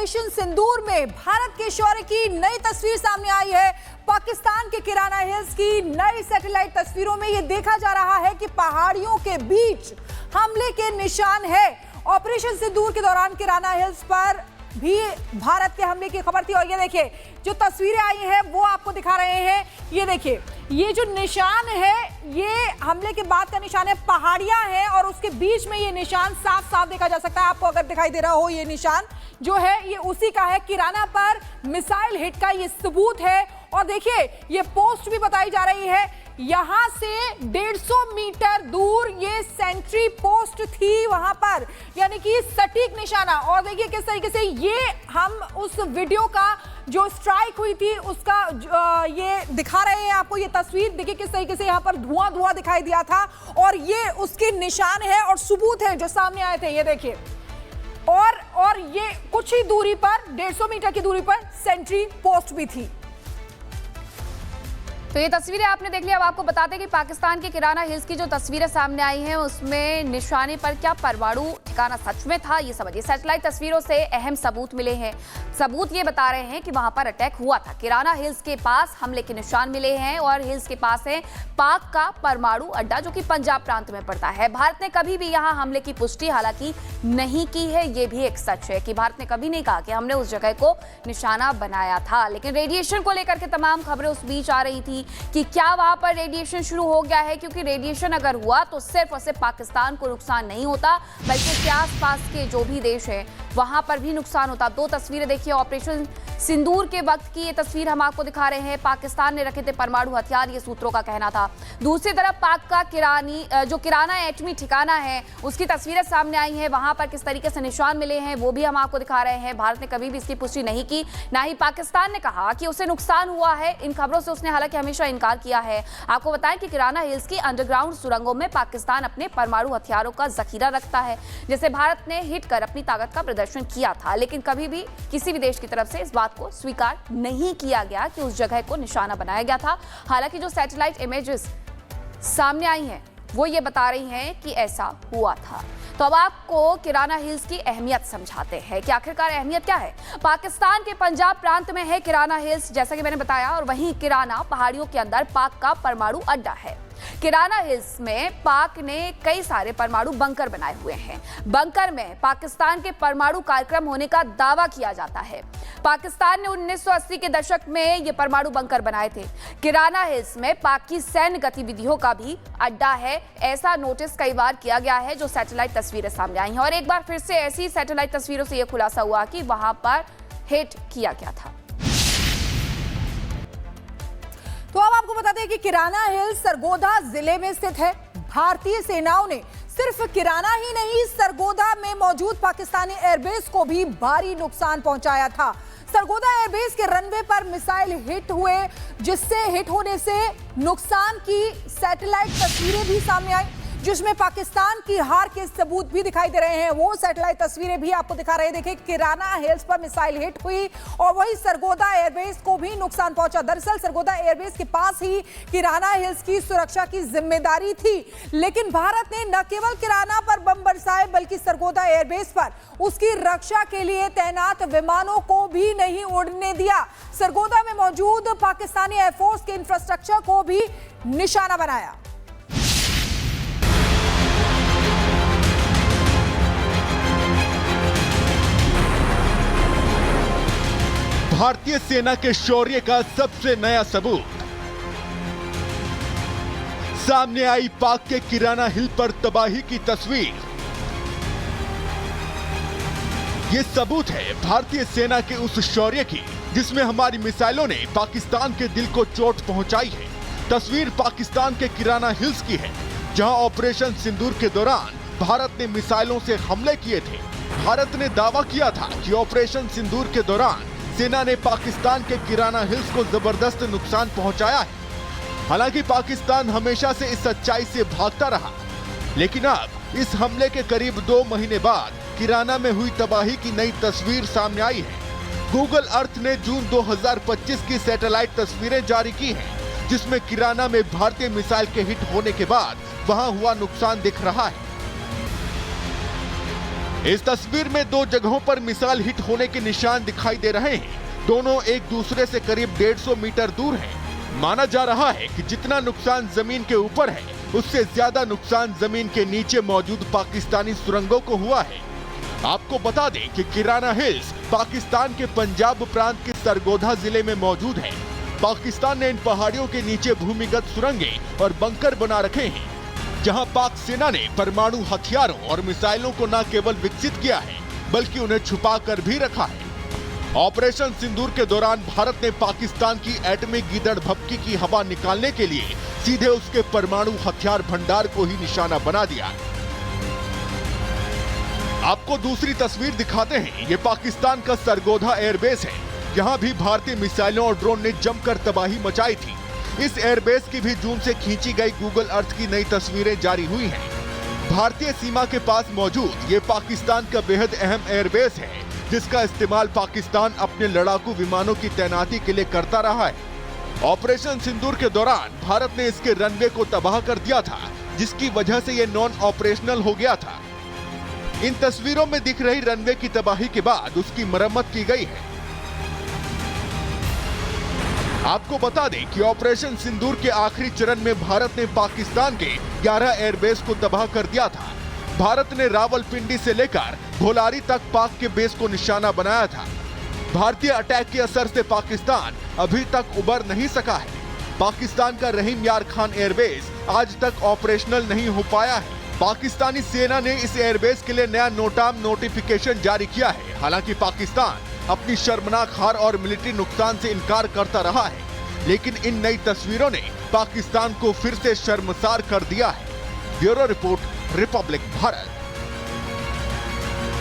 Operation Sindoor में भारत के शौर्य की नई तस्वीर सामने आई है। पाकिस्तान के किराना हिल्स की नई सैटेलाइट तस्वीरों में यह देखा जा रहा है कि पहाड़ियों के बीच हमले के निशान है। ऑपरेशन सिंदूर के दौरान किराना हिल्स पर भी भारत के हमले की खबर थी और ये देखिए जो तस्वीरें आई हैं वो आपको दिखा रहे हैं। ये देखिए ये जो निशान है ये हमले के बाद का निशान है, पहाड़ियां हैं और उसके बीच में ये निशान साफ साफ देखा जा सकता है। आपको अगर दिखाई दे रहा हो ये निशान जो है ये उसी का है, किराना पर मिसाइल हिट का ये सबूत है। और देखिए ये पोस्ट भी बताई जा रही है, यहां से 150 मीटर दूर ये सेंट्री पोस्ट थी वहां पर, यानी कि सटीक निशाना। और देखिए किस तरीके से ये हम उस वीडियो का जो स्ट्राइक हुई थी उसका ये दिखा रहे हैं आपको। ये तस्वीर देखिए किस तरीके से यहां पर धुआं धुआं दिखाई दिया था और ये उसके निशान है और सबूत है जो सामने आए थे। ये देखिए और ये कुछ ही दूरी पर 150 मीटर की दूरी पर सेंट्री पोस्ट भी थी। तो ये तस्वीरें आपने देख ली। अब आपको बताते हैं कि पाकिस्तान के किराना हिल्स की जो तस्वीरें सामने आई हैं उसमें निशाने पर क्या परमाणु ठिकाना सच में था, ये समझिए। सैटेलाइट तस्वीरों से अहम सबूत मिले हैं। सबूत ये बता रहे हैं कि वहां पर अटैक हुआ था। किराना हिल्स के पास हमले के निशान मिले हैं और हिल्स के पास है पाक का परमाणु अड्डा जो कि पंजाब प्रांत में पड़ता है। भारत ने कभी भी यहाँ हमले की पुष्टि हालांकि नहीं की है। ये भी एक सच है कि भारत ने कभी नहीं कहा कि हमने उस जगह को निशाना बनाया था। लेकिन रेडिएशन को लेकर के तमाम खबरें उस बीच आ रही थी कि क्या वहां पर रेडिएशन शुरू हो गया है, क्योंकि रेडिएशन अगर हुआ तो सिर्फ और सिर्फ पाकिस्तान को नुकसान नहीं होता बल्कि इसके आसपास के जो भी देश हैं वहां पर भी नुकसान होता। दो तस्वीरें देखिए ऑपरेशन सिंदूर के वक्त की, ये तस्वीर हम आपको दिखा रहे हैं। पाकिस्तान ने रखे थे परमाणु हथियार, ये सूत्रों का कहना था। दूसरी तरफ पाक का किराना एटमी ठिकाना है उसकी तस्वीरें सामने आई हैं। वहां पर किस तरीके से निशान मिले हैं वो भी हम आपको दिखा रहे हैं। भारत ने कभी भी इसकी पुष्टि नहीं की, ना ही पाकिस्तान ने कहा कि उसे नुकसान हुआ है। इन खबरों से उसने हालांकि हमेशा इनकार किया है। आपको बताएं कि किराना हिल्स की अंडरग्राउंड सुरंगों में पाकिस्तान अपने परमाणु हथियारों का जखीरा रखता है, जिसे भारत ने हिट कर अपनी ताकत का प्रदर्शन किया था। लेकिन कभी भी किसी भी देश की तरफ से इस बात को स्वीकार नहीं किया गया कि उस जगह को निशाना बनाया गया था। हालांकि जो सैटेलाइट इमेजेस सामने आई हैं वो ये बता रही हैं कि ऐसा हुआ था। तो अब आपको किराना हिल्स की अहमियत समझाते हैं कि आखिरकार अहमियत क्या है। पाकिस्तान के पंजाब प्रांत में है किराना हिल्स, जैसा कि मैंने बताया, और वहीं किराना पहाड़ियों के अंदर पाक का परमाणु अड्डा है। किराना हिल्स में पाक ने कई सारे परमाणु बंकर बनाए हुए हैं। बंकर में पाकिस्तान के परमाणु कार्यक्रम होने का दावा किया जाता है। पाकिस्तान ने 1980 के दशक में ये परमाणु बंकर बनाए थे। किराना हिल्स में पाक की सैन्य गतिविधियों का भी अड्डा है, ऐसा नोटिस कई बार किया गया है जो सैटेलाइट तस्वीरें सामने आई हैं। और एक बार फिर से ऐसी सैटेलाइट तस्वीरों से यह खुलासा हुआ कि वहां पर हिट किया गया था। तो अब आपको बता दें कि किराना हिल्स सरगोधा जिले में स्थित है। भारतीय सेनाओं ने सिर्फ किराना ही नहीं, सरगोधा में मौजूद पाकिस्तानी एयरबेस को भी भारी नुकसान पहुंचाया था। सरगोधा एयरबेस के रनवे पर मिसाइल हिट हुए, जिससे हिट होने से नुकसान की सैटेलाइट तस्वीरें भी सामने आई, जिसमें पाकिस्तान की हार के सबूत भी दिखाई दे रहे हैं। वो सैटेलाइट तस्वीरें भी आपको दिखा रहे हैं। देखिए किराना हिल्स पर मिसाइल हिट हुई और वही सरगोधा एयरबेस को भी नुकसान पहुंचा। दरअसल सरगोधा एयरबेस के पास ही किराना हिल्स की सुरक्षा की जिम्मेदारी थी, लेकिन भारत ने न केवल किराना पर बम बरसाए बल्कि सरगोधा एयरबेस पर उसकी रक्षा के लिए तैनात विमानों को भी नहीं उड़ने दिया। सरगोधा में मौजूद पाकिस्तानी एयरफोर्स के इंफ्रास्ट्रक्चर को भी निशाना बनाया। भारतीय सेना के शौर्य का सबसे नया सबूत सामने आई। पाक के किराना हिल पर तबाही की तस्वीर। ये सबूत है भारतीय सेना के उस शौर्य की जिसमें हमारी मिसाइलों ने पाकिस्तान के दिल को चोट पहुंचाई है। तस्वीर पाकिस्तान के किराना हिल्स की है, जहां ऑपरेशन सिंदूर के दौरान भारत ने मिसाइलों से हमले किए थे। भारत ने दावा किया था कि ऑपरेशन सिंदूर के दौरान सेना ने पाकिस्तान के किराना हिल्स को जबरदस्त नुकसान पहुंचाया है। हालांकि पाकिस्तान हमेशा से इस सच्चाई से भागता रहा, लेकिन अब इस हमले के करीब 2 महीने बाद किराना में हुई तबाही की नई तस्वीर सामने आई है। गूगल अर्थ ने जून 2025 की सैटेलाइट तस्वीरें जारी की हैं, जिसमें किराना में भारतीय मिसाइल के हिट होने के बाद वहां हुआ नुकसान दिख रहा है। इस तस्वीर में दो जगहों पर मिसाइल हिट होने के निशान दिखाई दे रहे हैं। दोनों एक दूसरे से करीब 150 मीटर दूर हैं। माना जा रहा है कि जितना नुकसान जमीन के ऊपर है, उससे ज्यादा नुकसान जमीन के नीचे मौजूद पाकिस्तानी सुरंगों को हुआ है। आपको बता दें कि किराना हिल्स पाकिस्तान के पंजाब प्रांत के सरगोधा जिले में मौजूद है। पाकिस्तान ने इन पहाड़ियों के नीचे भूमिगत सुरंगें और बंकर बना रखे हैं, जहां पाक सेना ने परमाणु हथियारों और मिसाइलों को न केवल विकसित किया है, बल्कि उन्हें छुपा कर भी रखा है। ऑपरेशन सिंदूर के दौरान भारत ने पाकिस्तान की एटमी गीदड़ भपकी की हवा निकालने के लिए सीधे उसके परमाणु हथियार भंडार को ही निशाना बना दिया। आपको दूसरी तस्वीर दिखाते हैं। ये पाकिस्तान का सरगोधा एयरबेस है, जहां भी भारतीय मिसाइलों और ड्रोन ने जमकर तबाही मचाई थी। इस एयरबेस की भी जून से खींची गई गूगल अर्थ की नई तस्वीरें जारी हुई हैं। भारतीय सीमा के पास मौजूद ये पाकिस्तान का बेहद अहम एयरबेस है, जिसका इस्तेमाल पाकिस्तान अपने लड़ाकू विमानों की तैनाती के लिए करता रहा है। ऑपरेशन सिंदूर के दौरान भारत ने इसके रनवे को तबाह कर दिया था, जिसकी वजह से ये नॉन ऑपरेशनल हो गया था। इन तस्वीरों में दिख रही रनवे की तबाही के बाद उसकी मरम्मत की गई है। आपको बता दें कि ऑपरेशन सिंदूर के आखिरी चरण में भारत ने पाकिस्तान के 11 एयरबेस को तबाह कर दिया था। भारत ने रावलपिंडी से लेकर घोलारी तक पाक के बेस को निशाना बनाया था। भारतीय अटैक के असर से पाकिस्तान अभी तक उबर नहीं सका है। पाकिस्तान का रहीम यार खान एयरबेस आज तक ऑपरेशनल नहीं हो पाया है। पाकिस्तानी सेना ने इस एयरबेस के लिए नया नोटाम नोटिफिकेशन जारी किया है। हालांकि पाकिस्तान अपनी शर्मनाक हार और मिलिट्री नुकसान से इनकार करता रहा है, लेकिन इन नई तस्वीरों ने पाकिस्तान को फिर से शर्मसार कर दिया है। Bureau report, Republic Bharat.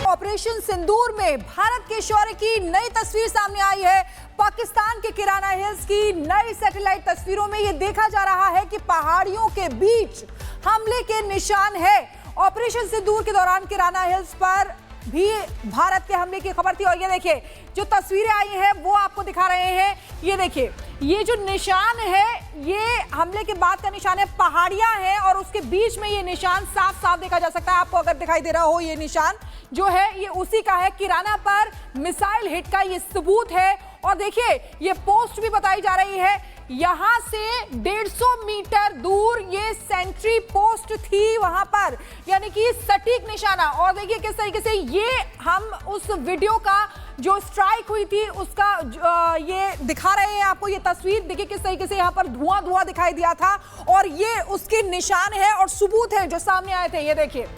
Operation Sindoor में भारत के शौर्य की नई तस्वीर सामने आई है। पाकिस्तान के किराना हिल्स की नई सैटेलाइट तस्वीरों में यह देखा जा रहा है कि पहाड़ियों के बीच हमले के निशान है। ऑपरेशन सिंदूर के दौरान किराना हिल्स पर भी भारत के हमले की खबर थी। और ये देखिए, जो तस्वीरें आई हैं वो आपको दिखा रहे हैं। ये देखिए, ये जो निशान है ये हमले के बाद का निशान है। पहाड़ियां हैं और उसके बीच में ये निशान साफ साफ देखा जा सकता है। आपको अगर दिखाई दे रहा हो, ये निशान जो है ये उसी का है। किराना पर मिसाइल हिट का ये सबूत है। और देखिए, ये पोस्ट भी बताई जा रही है। यहां से 150 मीटर दूर ये सेंट्री पोस्ट थी वहां पर, यानी कि सटीक निशाना। और देखिए किस तरीके से ये हम उस वीडियो का जो स्ट्राइक हुई थी उसका ये दिखा रहे हैं आपको। ये तस्वीर देखिए किस तरीके से यहाँ पर धुआं धुआं दिखाई दिया था, और ये उसके निशान है और सबूत है जो सामने आए थे। ये देखिए,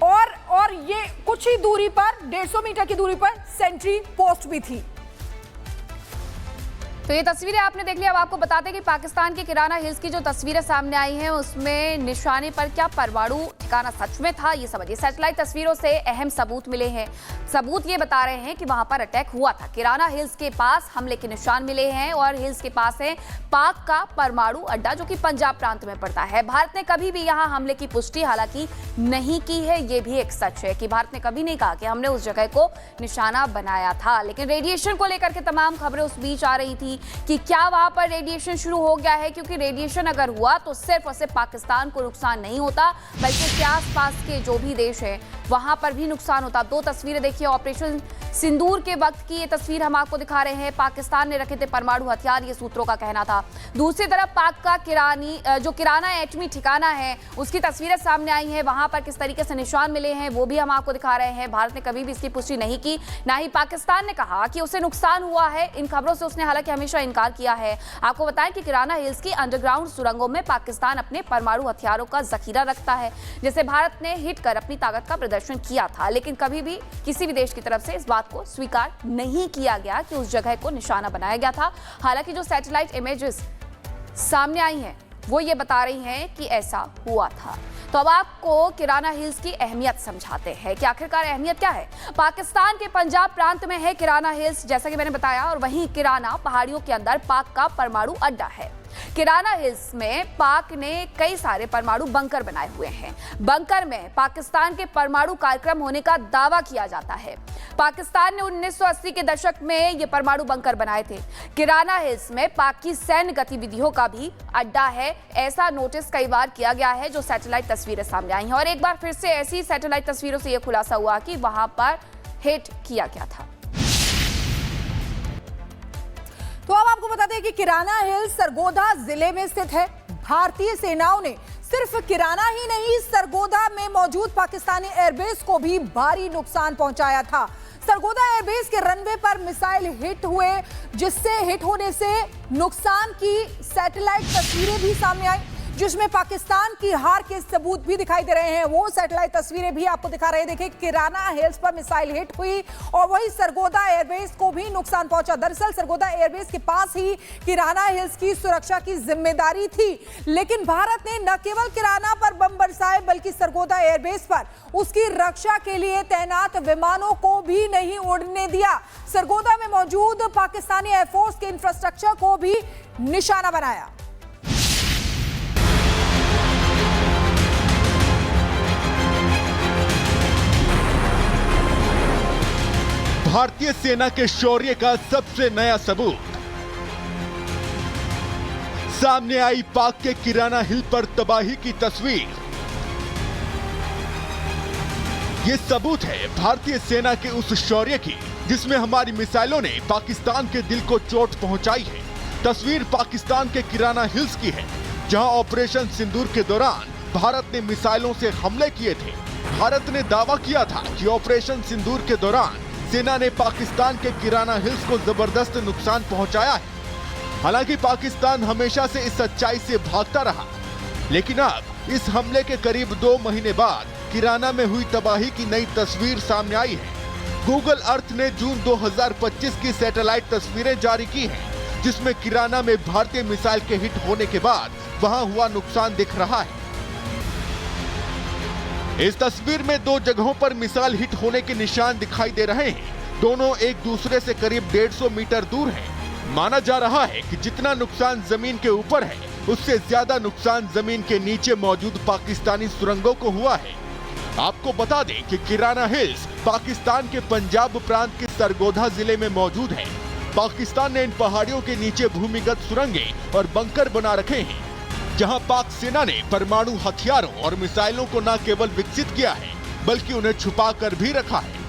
और ये कुछ ही दूरी पर 150 मीटर की दूरी पर सेंट्री पोस्ट भी थी। तो ये तस्वीरें आपने देख ली। अब आपको बताते हैं कि पाकिस्तान के किराना हिल्स की जो तस्वीरें सामने आई हैं उसमें निशाने पर क्या परमाणु ठिकाना सच में था, ये समझिए। सैटेलाइट तस्वीरों से अहम सबूत मिले हैं। सबूत ये बता रहे हैं कि वहां पर अटैक हुआ था। किराना हिल्स के पास हमले के निशान मिले हैं और हिल्स के पास है पाक का परमाणु अड्डा, जो कि पंजाब प्रांत में पड़ता है। भारत ने कभी भी यहां हमले की पुष्टि हालांकि नहीं की है। ये भी एक सच है कि भारत ने कभी नहीं कहा कि हमने उस जगह को निशाना बनाया था। लेकिन रेडिएशन को लेकर के तमाम खबरें उस बीच आ रही थी कि क्या वहां पर रेडिएशन शुरू हो गया है, क्योंकि रेडिएशन अगर हुआ तो सिर्फ और सिर्फ पाकिस्तान को नुकसान नहीं होता, बल्कि उसके आसपास के जो भी देश हैं वहां पर भी नुकसान होता। दो तस्वीरें देखिए, ऑपरेशन सिंदूर के वक्त की ये तस्वीर हम आपको दिखा रहे हैं। पाकिस्तान ने रखे थे परमाणु हथियार, ये सूत्रों का कहना था। दूसरी तरफ पाक का किराना एटमी ठिकाना है उसकी तस्वीरें सामने आई हैं। वहां पर किस तरीके से निशान मिले हैं वो भी हम आपको दिखा रहे हैं। भारत ने कभी भी इसकी पुष्टि नहीं की, ना ही पाकिस्तान ने कहा कि उसे नुकसान हुआ है। इन खबरों से उसने हालांकि हमेशा इनकार किया है। आपको बताएं कि किराना हिल्स की अंडरग्राउंड सुरंगों में पाकिस्तान अपने परमाणु हथियारों का जखीरा रखता है, जिसे भारत ने हिट कर अपनी ताकत का प्रदर्शन किया था। लेकिन कभी भी किसी भी देश की तरफ से इस बात को स्वीकार नहीं किया गया कि उस जगह को निशाना बनाया गया था। हालांकि जो सैटेलाइट इमेजेस सामने आई हैं वो ये बता रही हैं कि ऐसा हुआ था। तो अब आपको किराना हिल्स की अहमियत समझाते हैं कि आखिरकार अहमियत क्या है। पाकिस्तान के पंजाब प्रांत में है किराना हिल्स, जैसा कि मैंने बताया, और वहीं किराना पहाड़ियों के अंदर पाक का परमाणु अड्डा है। किराना हिल्स में पाक ने कई सारे परमाणु बंकर बनाए हुए हैं। बंकर में पाकिस्तान के परमाणु कार्यक्रम होने का दावा किया जाता है। पाकिस्तान ने 1980 के दशक में ये परमाणु बंकर बनाए थे। किराना हिल्स में पाक की सैन्य गतिविधियों का भी अड्डा है, ऐसा नोटिस कई बार किया गया है, जो सैटेलाइट तस्वीरें सामने आई हैं। और एक बार फिर से ऐसी सैटेलाइट तस्वीरों से यह खुलासा हुआ कि वहां पर हिट किया गया था। तो अब आपको बता दें कि किराना हिल्स सरगोधा जिले में स्थित है। भारतीय सेनाओं ने सिर्फ किराना ही नहीं, सरगोधा में मौजूद पाकिस्तानी एयरबेस को भी भारी नुकसान पहुंचाया था। सरगोधा एयरबेस के रनवे पर मिसाइल हिट हुए, जिससे हिट होने से नुकसान की सैटेलाइट तस्वीरें भी सामने आई, जिसमें पाकिस्तान की हार के सबूत भी दिखाई दे रहे हैं। वो सैटेलाइट तस्वीरें भी आपको दिखा रहे हैं। देखिए, किराना हिल्स पर मिसाइल हिट हुई और वही सरगोधा एयरबेस को भी नुकसान पहुंचा। दरअसल सरगोधा एयरबेस के पास ही किराना हिल्स की सुरक्षा की जिम्मेदारी थी, लेकिन भारत ने न केवल किराना पर बम बरसाए, बल्कि सरगोधा एयरबेस पर उसकी रक्षा के लिए तैनात विमानों को भी नहीं उड़ने दिया। सरगोधा में मौजूद पाकिस्तानी एयरफोर्स के इंफ्रास्ट्रक्चर को भी निशाना बनाया। भारतीय सेना के शौर्य का सबसे नया सबूत सामने आई। पाक के किराना हिल पर तबाही की तस्वीर। यह सबूत है भारतीय सेना के उस शौर्य की जिसमें हमारी मिसाइलों ने पाकिस्तान के दिल को चोट पहुंचाई है। तस्वीर पाकिस्तान के किराना हिल्स की है, जहां ऑपरेशन सिंदूर के दौरान भारत ने मिसाइलों से हमले किए थे। भारत ने दावा किया था कि ऑपरेशन सिंदूर के दौरान सेना ने पाकिस्तान के किराना हिल्स को जबरदस्त नुकसान पहुंचाया है। हालांकि पाकिस्तान हमेशा से इस सच्चाई से भागता रहा, लेकिन अब इस हमले के करीब 2 महीने बाद किराना में हुई तबाही की नई तस्वीर सामने आई है। गूगल अर्थ ने जून 2025 की सैटेलाइट तस्वीरें जारी की हैं, जिसमें किराना में भारतीय मिसाइल के हिट होने के बाद वहां हुआ नुकसान दिख रहा है। इस तस्वीर में 2 जगहों पर मिसाइल हिट होने के निशान दिखाई दे रहे हैं। दोनों एक दूसरे से करीब 150 मीटर दूर हैं। माना जा रहा है कि जितना नुकसान जमीन के ऊपर है, उससे ज्यादा नुकसान जमीन के नीचे मौजूद पाकिस्तानी सुरंगों को हुआ है। आपको बता दें कि किराना हिल्स पाकिस्तान के पंजाब प्रांत के सरगोधा जिले में मौजूद है। पाकिस्तान ने इन पहाड़ियों के नीचे भूमिगत सुरंगें और बंकर बना रखे हैं, जहां पाक सेना ने परमाणु हथियारों और मिसाइलों को न केवल विकसित किया है, बल्कि उन्हें छुपा कर भी रखा है।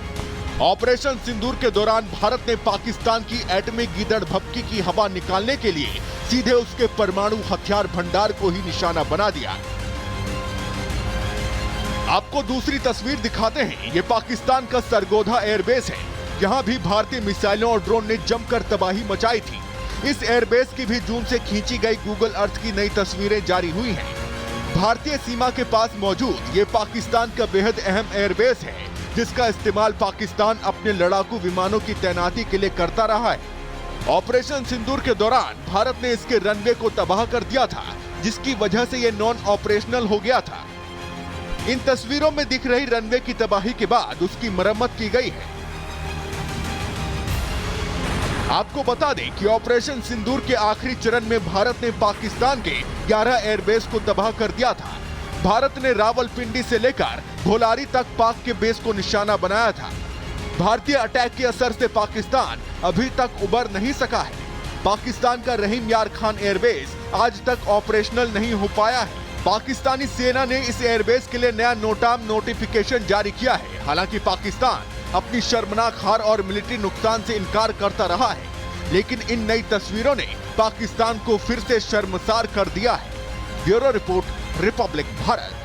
ऑपरेशन सिंदूर के दौरान भारत ने पाकिस्तान की एटमी गीदड़ भभकी की हवा निकालने के लिए सीधे उसके परमाणु हथियार भंडार को ही निशाना बना दिया। आपको दूसरी तस्वीर दिखाते हैं। ये पाकिस्तान का सरगोधा एयरबेस है, जहां भी भारतीय मिसाइलों और ड्रोन ने जमकर तबाही मचाई थी। इस एयरबेस की भी जून से खींची गई गूगल अर्थ की नई तस्वीरें जारी हुई हैं। भारतीय सीमा के पास मौजूद ये पाकिस्तान का बेहद अहम एयरबेस है, जिसका इस्तेमाल पाकिस्तान अपने लड़ाकू विमानों की तैनाती के लिए करता रहा है। ऑपरेशन सिंदूर के दौरान भारत ने इसके रनवे को तबाह कर दिया था, जिसकी वजह से ये नॉन ऑपरेशनल हो गया था। इन तस्वीरों में दिख रही रनवे की तबाही के बाद उसकी मरम्मत की गई है। आपको बता दें कि ऑपरेशन सिंदूर के आखिरी चरण में भारत ने पाकिस्तान के 11 एयरबेस को तबाह कर दिया था। भारत ने रावलपिंडी से लेकर भोलारी तक पाक के बेस को निशाना बनाया था। भारतीय अटैक के असर से पाकिस्तान अभी तक उबर नहीं सका है। पाकिस्तान का रहीम यार खान एयरबेस आज तक ऑपरेशनल नहीं हो पाया है। पाकिस्तानी सेना ने इस एयरबेस के लिए नया नोटाम नोटिफिकेशन जारी किया है। हालांकि पाकिस्तान अपनी शर्मनाक हार और मिलिट्री नुकसान से इनकार करता रहा है, लेकिन इन नई तस्वीरों ने पाकिस्तान को फिर से शर्मसार कर दिया है। Bureau report, Republic Bharat.